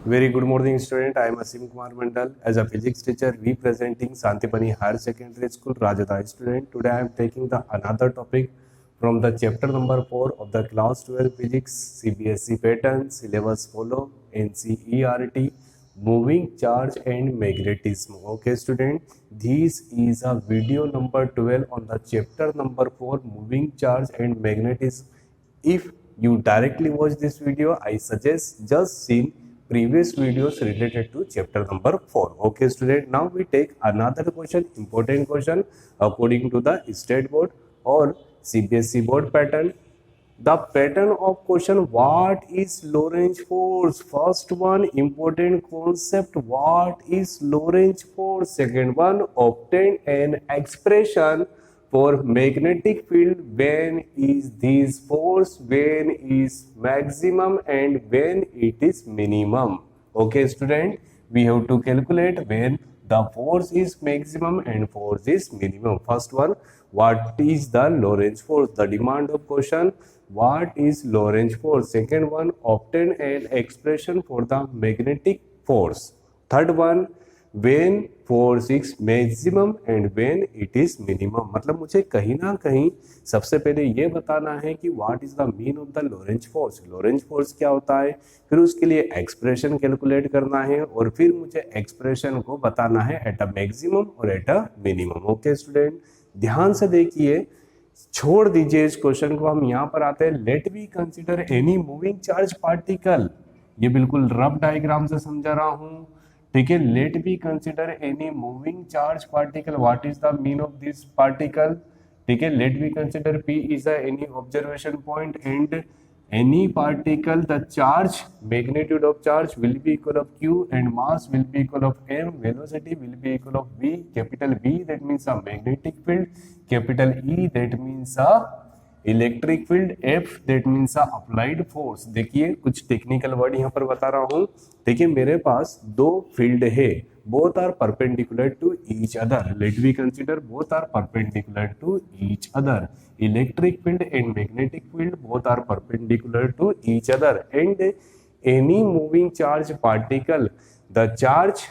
Very good morning, student. I am Asim Kumar Mandal. As a physics teacher, representing Santipani Higher Secondary School, Rajadhani student. Today I am taking the another topic from the chapter number 4 of the class 12 physics CBSE pattern syllabus follow NCERT moving charge and magnetism. Okay, student. This is a video number 12 on the chapter number 4 moving charge and magnetism. If you directly watch this video, I suggest just see previous videos related to chapter number 4. Okay, student. Now we take another question, important question according to the state board or CBSE board pattern. The pattern of question, what is Lorentz force? First one, important concept, what is Lorentz force? Second one, obtain an expression for magnetic field. When is this force? When is maximum and when it is minimum? Okay, student, we have to calculate when the force is maximum and force is minimum. First one, what is the Lorentz force? The demand of question, what is Lorentz force? Second one, obtain an expression for the magnetic force. Third one, when force is maximum and when it is minimum. मतलब मुझे कहीं ना कहीं सबसे पहले ये बताना है कि what is the mean of the Lorentz force. Lorentz force क्या होता है, फिर उसके लिए एक्सप्रेशन कैलकुलेट करना है और फिर मुझे एक्सप्रेशन को बताना है एट अ मैक्सिमम और at a minimum. Okay student, ध्यान से देखिए, छोड़ दीजिए इस क्वेश्चन को, हम यहाँ पर आते हैं. Let we consider any moving charge particle. ये बिल्कुल रफ डायग्राम से समझा रहा हूँ, ठीक है. Let be consider any moving charge particle. What is the mean of this particle, ठीक है. Let be consider P is any observation point and any particle, the charge, magnitude of charge will be equal of q and mass will be equal of m, velocity will be equal of v. Capital V, that means a magnetic field. Capital E, that means a electric field. F, that means applied force. देखिए कुछ technical word यहाँ पर बता रहा हूँ. देखिए मेरे पास दो फील्ड है, both are perpendicular to each other. Let we consider both are perpendicular to each other. Electric field and magnetic field both are perpendicular to each other and any moving charge particle, the charge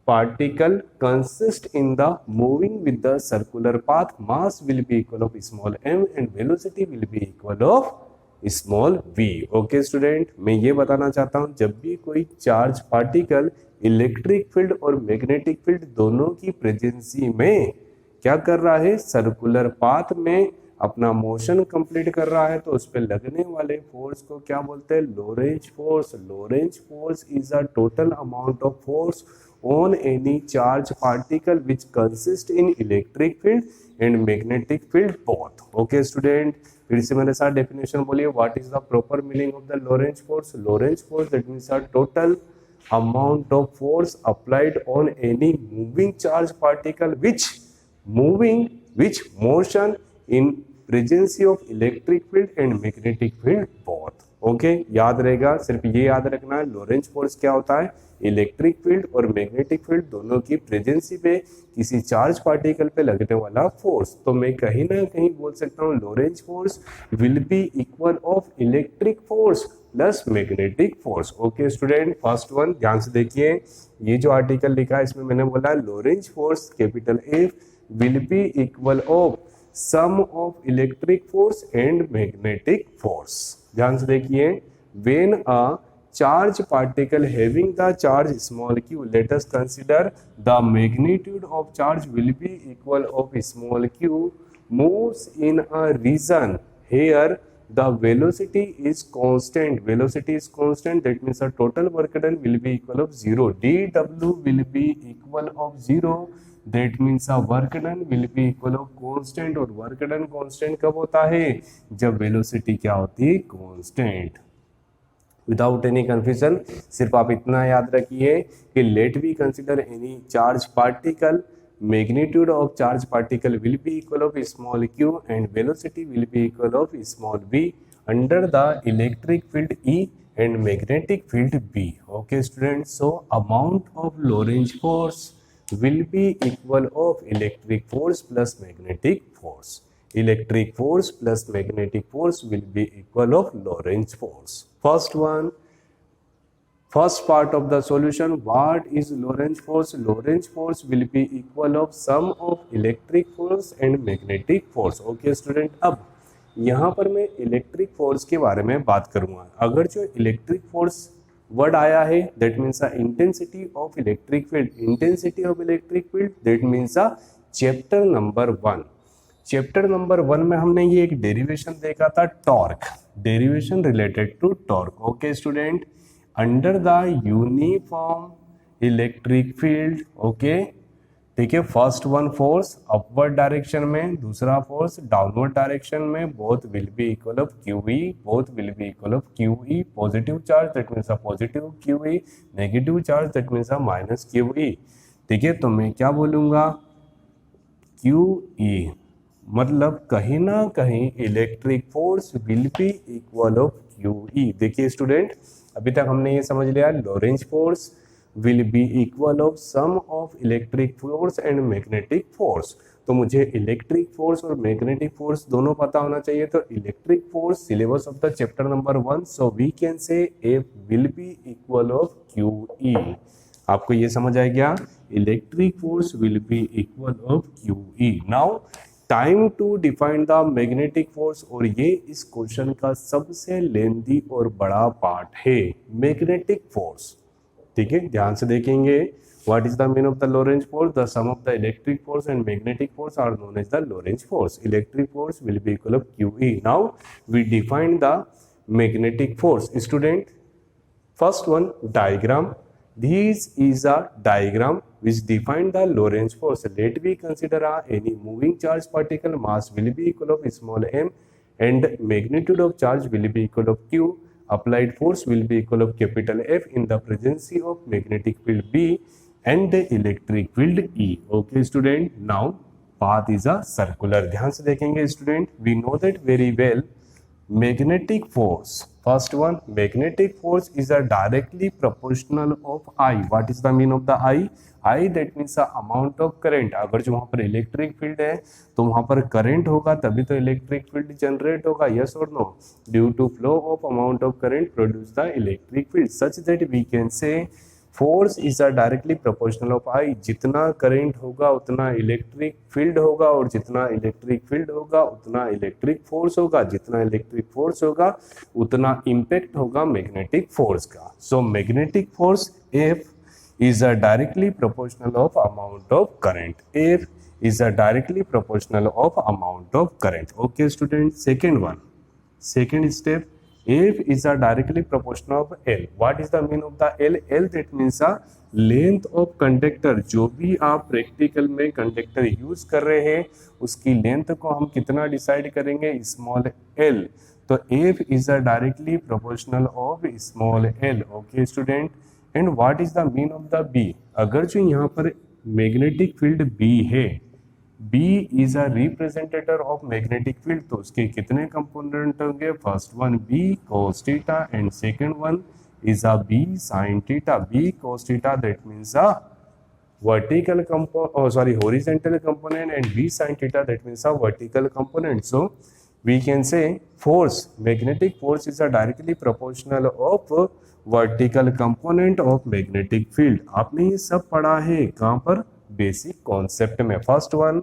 particle consist in the moving with the circular path. Mass will be equal of small m and velocity will be equal of small v. Okay student, मैं ये बताना चाहता हूँ, जब भी कोई charge particle electric field और magnetic field दोनों की प्रेजेंसी में क्या कर रहा है, सर्कुलर पाथ में अपना मोशन कंप्लीट कर रहा है, तो उस पर लगने वाले फोर्स को क्या बोलते हैं, Lorentz force. Lorentz force is a total amount of force on any charge particle which consist in electric field and magnetic field both. Okay student, फिर से मेरे साथ डेफिनेशन बोलिए. What is the proper meaning of the Lorentz force. Lorentz force that means a total amount of force applied on any moving charge particle which motion in presence of electric field and magnetic field both. Okay याद रहेगा, सिर्फ ये याद रखना है Lorentz force क्या होता है, इलेक्ट्रिक फील्ड और मैग्नेटिक फील्ड दोनों की प्रेजेंसी पे किसी चार्ज पार्टिकल पे लगने वाला फोर्स. तो मैं कहीं ना कहीं बोल सकता हूँ Lorentz force will be equal of electric force plus magnetic force. Okay student, first one ध्यान से देखिए, ये जो आर्टिकल लिखा है इसमें मैंने बोला Lorentz force capital F will be equal of sum of electric force and magnetic force. ध्यान से देखिए, when a charge particle having the charge small q, let us consider the magnitude of charge will be equal of small q, moves in a region here the velocity is constant. Velocity is constant, that means the total work done will be equal of 0. dw will be equal of 0, that means a work done will be equal of constant. और work done constant कब होता है, जब velocity क्या होती है, constant. Without any confusion, सिर्फ आप इतना याद रखिए कि let we consider any charge particle, magnitude of charge particle will be equal of small q and velocity will be equal of small v under the electric field E and magnetic field B. Okay students, so amount of Lorentz force will be equal of electric force plus magnetic force. Electric force plus magnetic force will be equal of Lorentz force. First one, First part of the solution, what is Lorentz force? Lorentz force will be equal of sum of electric force and magnetic force. Okay student, अब यहाँ पर मैं electric force के बारे में बात करूंगा. अगर जो इलेक्ट्रिक फोर्स वर्ड आया है that means a intensity of electric field. Intensity of electric field that means a chapter number 1. Chapter number 1 में हमने ये एक डेरिवेशन देखा था, torque, derivation related to torque. Okay student, under the uniform electric field. Okay ठीक है, first one force upward direction में, दूसरा फोर्स डाउनवर्ड डायरेक्शन में, both will be equal of QE, both will be equal of QE. Positive charge that means a positive QE, negative charge that means a minus QE. ठीक है, तो मैं क्या बोलूंगा, QE मतलब कहीं ना कहीं electric force will be equal of QE. देखिए स्टूडेंट, अभी तक हमने ये समझ लिया, Lorentz force will be equal of sum of electric force and magnetic force. तो मुझे इलेक्ट्रिक फोर्स और मैग्नेटिक फोर्स दोनों पता होना चाहिए. तो electric force syllabus of the chapter number 1, so we can say F will be equal of QE. आपको ये समझ आ गया, electric force will be equal of QE. Now time to define the magnetic force, और ये इस question का सबसे लेंदी और बड़ा पार्ट है, मैग्नेटिक फोर्स. ठीक है, ध्यान से देखेंगे. What is the mean of the Lorentz force? The sum of the electric force and magnetic force are known as the Lorentz force. Electric force will be equal of QE. Now we define the magnetic force. Student, first one diagram. This is a diagram which define the Lorentz force. Let we consider any moving charge particle, mass will be equal of small m and magnitude of charge will be equal of Q. Applied force will be equal of capital F in the presence of magnetic field B and the electric field E. Okay student, now path is a circular. ध्यान से देखेंगे student, we know that very well. Magnetic force, first one, magnetic force is a directly proportional of I. What is the mean of the I? I that means the amount of current. अगर जो वहाँ पर electric field है तो वहाँ पर current होगा तभी तो इलेक्ट्रिक फील्ड जनरेट होगा. यस और no? Due to flow of amount of current produce the electric field. Such that we can say force is a directly proportional of I. जितना करंट होगा उतना इलेक्ट्रिक फील्ड होगा, और जितना electric field होगा उतना इलेक्ट्रिक फोर्स होगा, जितना इलेक्ट्रिक फोर्स होगा उतना इम्पैक्ट होगा मैग्नेटिक फोर्स का. So magnetic force F is a directly proportional of amount of current. F is a directly proportional of amount of current. Okay student, second one, second step, F is a directly proportional of L. What is the mean of the L? L that means a length of conductor. जो भी आप practical में conductor use कर रहे हैं उसकी length को हम कितना डिसाइड करेंगे, स्मॉल l. तो F is a directly proportional of small l. Okay student, and what is the mean of the B? अगर जो यहाँ पर मैग्नेटिक फील्ड B है, B is a representative of magnetic field, तो उसके कितने कंपोनेंट होंगे? First one B cos theta and second one is a B sin theta. B cos theta that means a vertical horizontal component, and B sin theta that means a vertical component. So we can say force, magnetic force is a directly proportional of vertical component of magnetic field. आपने ये सब पढ़ा है कहाँ पर? Basic concept में. First one,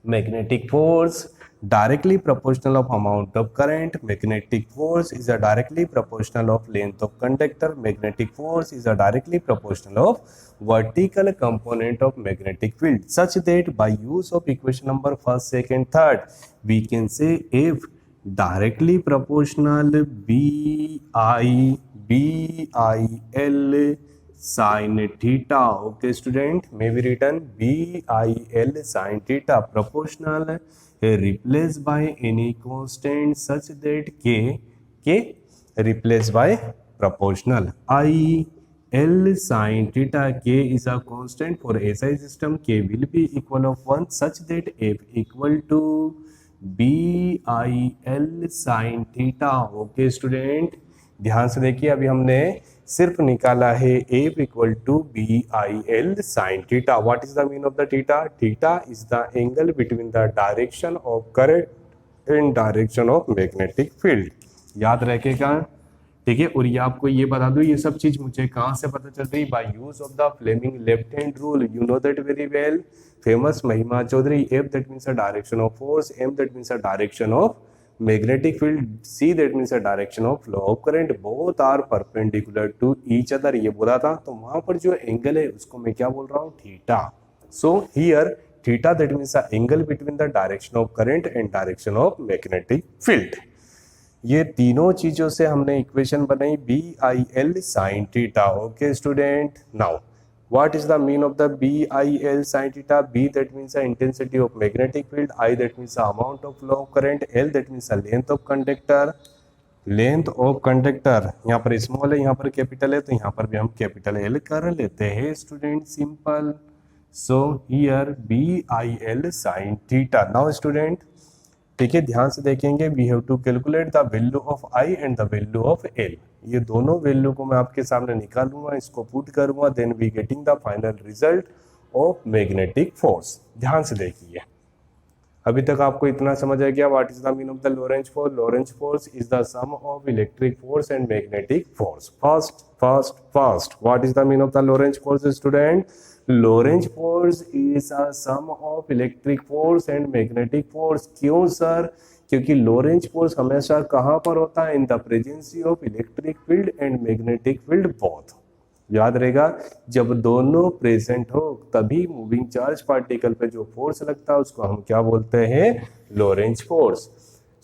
magnetic force directly proportional of amount of current. Magnetic force is a directly proportional of length of conductor. Magnetic force is a directly proportional of vertical component of magnetic field, such that by use of equation number first, second, third, we can say F directly proportional BIL sin theta. Okay student, may be written BIL sin theta proportional replaced by any constant such that K replaced by proportional. IL sin theta, K is a constant for SI system. K will be equal of 1 such that F equal to BIL sin theta. Okay student, ध्यान से देखिए, अभी हमने सिर्फ निकाला है F equal to BIL sin theta. What is the mean of the theta? Theta is the angle between the direction of current and direction of magnetic field. याद रखेगा, ठीक है। और ये आपको ये बता दूं, ये सब चीज मुझे कहाँ से पता चल रही, by use of the Fleming left hand rule, you know that very well, famous Mahima Chaudhary. F that means a direction of force, M that means a direction of magnetic field, C that means a direction of flow of current, both are perpendicular to each other, ये बोला था। तो वहां पर जो angle है उसको मैं क्या बोल रहा हूँ, theta. So here theta that means a angle between the direction of current and direction of magnetic field. ये तीनों चीजों से हमने इक्वेशन बनाई B I L sine theta. Okay student, now what is the mean of the BIL sin theta? B that means the intensity of magnetic field, I that means the amount of flow of current, L that means the length of conductor, length of conductor यहाँ पर small है, यहाँ पर capital है, तो यहाँ पर भी हम कैपिटल एल कर लेते हैं student, simple. So here BIL sin theta. Now student, ठीक है, ध्यान से देखेंगे, we have to calculate the value of I and the value of L. ये दोनों वैल्यू को मैं आपके सामने निकालूंगा, इसको पुट करूंगा, then we getting the final result of magnetic force. ध्यान से देखिए, अभी तक आपको इतना समझ आ गया, what is the mean of the Lorentz force? Lorentz force is the sum of electric force and magnetic force. First what is the mean of the Lorentz force student? Lorentz force is a sum of electric force and magnetic force. क्यों sir? क्योंकि लोरेंज फोर्स हमेशा कहां पर होता है? In the presence of electric field and magnetic field both. याद रहेगा, जब दोनों प्रेजेंट हो तभी मूविंग चार्ज पार्टिकल पे जो फोर्स लगता है उसको हम क्या बोलते हैं? Lorentz force.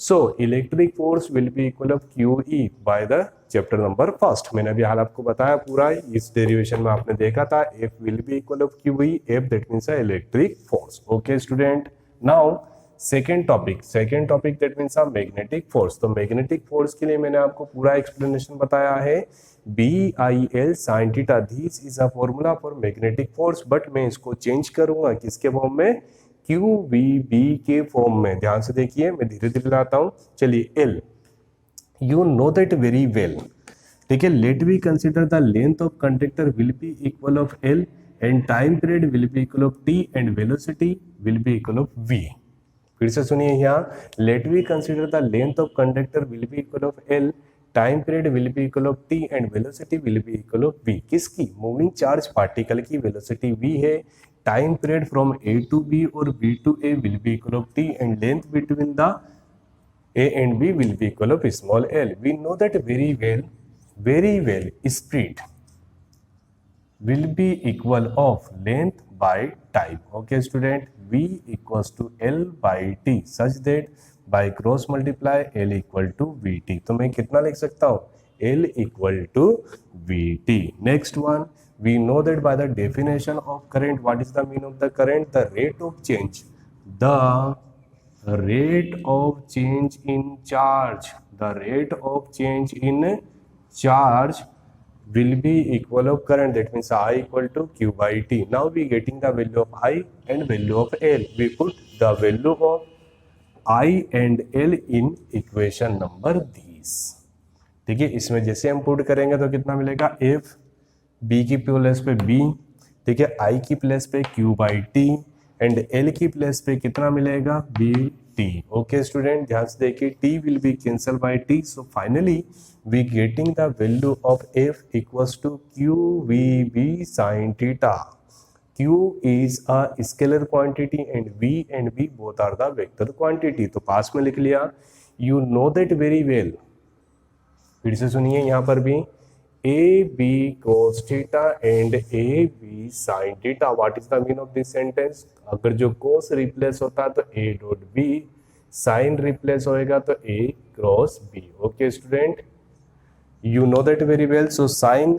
So electric force will be equal of QE bye the chapter number first. मैंने अभी हाल आपको बताया पूरा, इस डेरिवेशन में आपने देखा था, F will be equal of QE, F that means electric force. Okay student, now second topic that means magnetic force. तो मैग्नेटिक फोर्स के लिए मैंने आपको पूरा एक्सप्लेनेशन बताया है, BIL sin theta, this is a formula for magnetic force, but मैं इसको चेंज करूंगा किसके फॉर्म में? QVB के फॉर्म में। ध्यान से देखिए, मैं धीरे धीरे लाता हूं। चलिए, L you know that very well, ठीक है। Let we consider the length of conductor will be equal of L and time period will be equal of T and velocity will be equal of V। फिर से सुनिए, यहाँ let we consider the length of conductor will be equal of L, time period will be equal of T and velocity will be equal of V। किसकी? Moving charge particle की velocity V है, time period from A to B और B to A will be equal of T and length between the A and B will be equal of small l. We know that very well. Speed will be equal of length by time. Okay, student. V equals to L by T, such that by cross multiply L equal to VT. तो मैं कितना लिख सकता हूँ? L equal to VT. Next one, we know that by the definition of current, what is the mean of the current? The rate of change. The rate of change in charge, will be equal of current, that means I equal to Q by T. Now we getting the value of I and value of L. We put the value of I and L in equation number these। ठीक है, इसमें जैसे हम put करेंगे तो कितना मिलेगा? F B की प्लेस पे B, ठीक है, I की प्लेस पे Q by T and L की प्लेस पे कितना मिलेगा? BT। ओके स्टूडेंट, ध्यान से देखिए, T will be cancel by T, so finally we getting the value of F equals to QVB sin theta. Q is a scalar quantity and V and B both are the vector quantity। तो पास में लिख लिया, you know that very well। फिर से सुनिए, यहाँ पर भी AB cos theta and AB sin theta। What is the mean of this sentence? अगर जो cos रिप्लेस होता है तो A dot B, sin replace होएगा तो A cross B। Okay student, you know that very well। So sin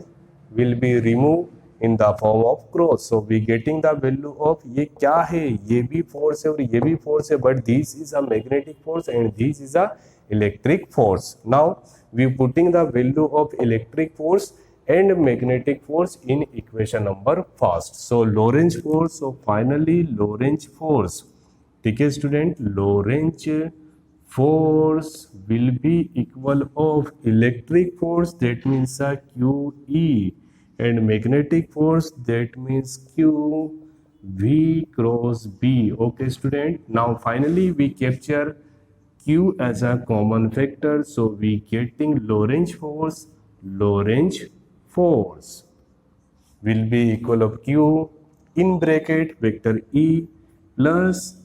will be removed in the form of cross। So we getting the value of, ये क्या है? ये भी force है और ये भी फोर्स है, but this is a magnetic force and this is a electric force। Now we putting the value of electric force and magnetic force in equation number first। So Lorentz force, so finally Lorentz force, ठीक है student, Lorentz force will be equal of electric force, that means QE, and magnetic force, that means QV cross B। okay student, now finally we capture Q as a common factor, so we getting Lorentz force Lorentz force will be equal of Q in bracket vector E plus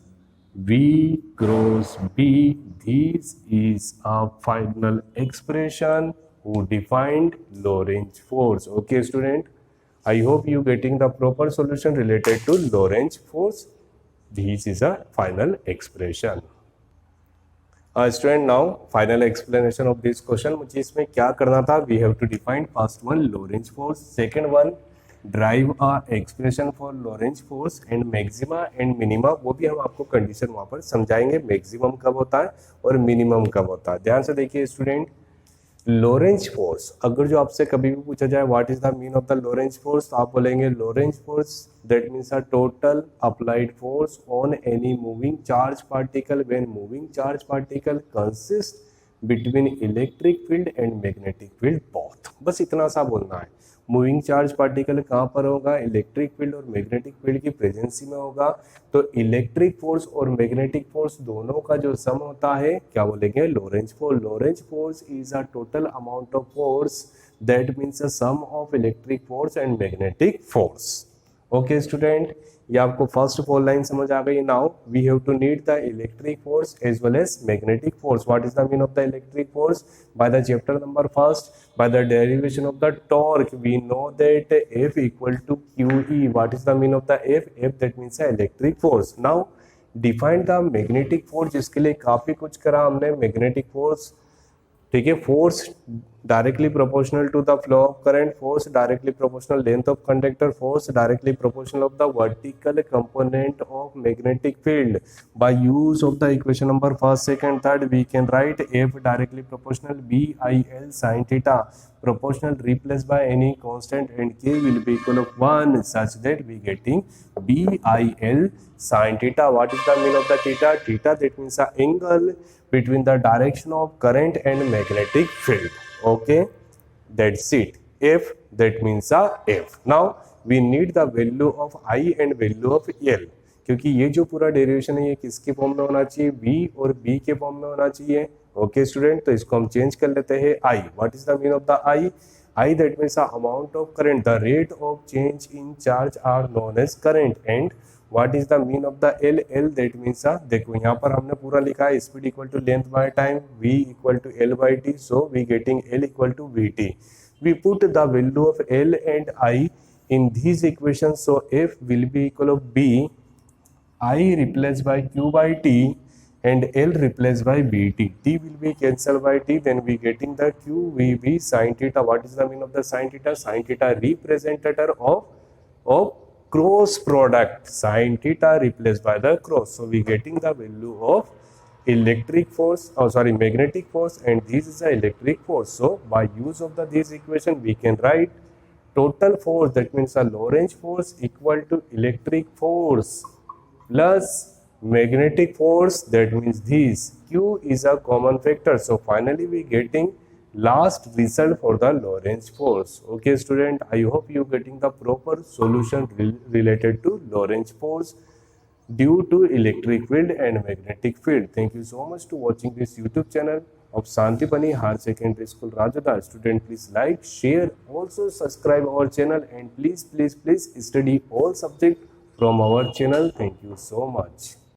V cross B. This is a final expression who defined Lorentz force. Okay, student. I hope you getting the proper solution related to Lorentz force. This is a final expression. Student, now final explanation of this question. मुझे इसमें क्या करना था? We have to define first one Lorentz force, second one drive a expression for Lorentz force and maxima and minima. वो भी हम आपको condition वहां पर समझाएंगे, मैक्सिमम कब होता है और मिनिमम कब होता है. ध्यान से देखिए स्टूडेंट, लॉरेंज फोर्स अगर जो आपसे कभी भी पूछा जाए what is the mean of the Lorentz force, तो आप बोलेंगे Lorentz force that means a total applied force on any moving charge particle when moving charge particle consist between electric field and magnetic field both. बस इतना सा बोलना है. Moving charge particle कहाँ पर होगा? इलेक्ट्रिक फील्ड और मैग्नेटिक फील्ड की प्रेजेंसी में होगा. तो इलेक्ट्रिक फोर्स और मैग्नेटिक फोर्स दोनों का जो सम होता है क्या बोलेंगे? Lorentz force. Lorentz force is a total amount of force that means a sum of electric force and magnetic force. Okay student, ये आपको फर्स्ट 4 लाइन समझ आ गई. Now we have to need the electric force as well as magnetic force. What is the mean of the electric force? By the chapter number first, by the derivation of the torque we know that F equal to QE. What is the mean of the F? F that means electric force. Now define the magnetic force, जिसके लिए काफी कुछ करा हमने. Magnetic force, ठीक है, force directly proportional to the flow of current, force directly proportional length of conductor, force directly proportional of the vertical component of magnetic field. By use of the equation number first, second, third we can write F directly proportional BIL sin theta proportional replaced by any constant and K will be equal of 1 such that we getting BIL sin theta. What is the mean of the theta? Theta that means the angle between the direction of current and magnetic field. Okay, that's it. F that means a F. Now we need the value of I and value of L, क्योंकि ये जो पूरा derivation है ये किसके form में होना चाहिए? V और B के फॉर्म में होना चाहिए. ओके स्टूडेंट, तो इसको हम चेंज कर लेते हैं. I, what is the mean of the I? I that means the amount of current, the rate of change in charge are known as current. And what is the mean of the L? L that means देखो यहाँ पर हमने पूरा लिखा है speed equal to length by time, V equal to L by T, so we getting L equal to VT. We put the value of L and I in these equations, so F will be equal of B, I replaced by Q by T and L replaced by BT. T will be cancelled by T, then we getting the QVB sin theta. What is the mean of the sin theta? Sin theta representative of cross product. Sin theta replaced by the cross. So we getting the value of electric force, magnetic force, and this is the electric force. So by use of this equation we can write total force, that means a Lorentz force equal to electric force plus magnetic force, that means this Q is a common factor. So finally we getting last result for the Lorentz force. Okay student, I hope you getting the proper solution related to Lorentz force due to electric field and magnetic field. Thank you so much to watching this YouTube channel of Santipani Higher Secondary School Rajada. Student, please like, share, also subscribe our channel, and please study all subjects from our channel. Thank you so much.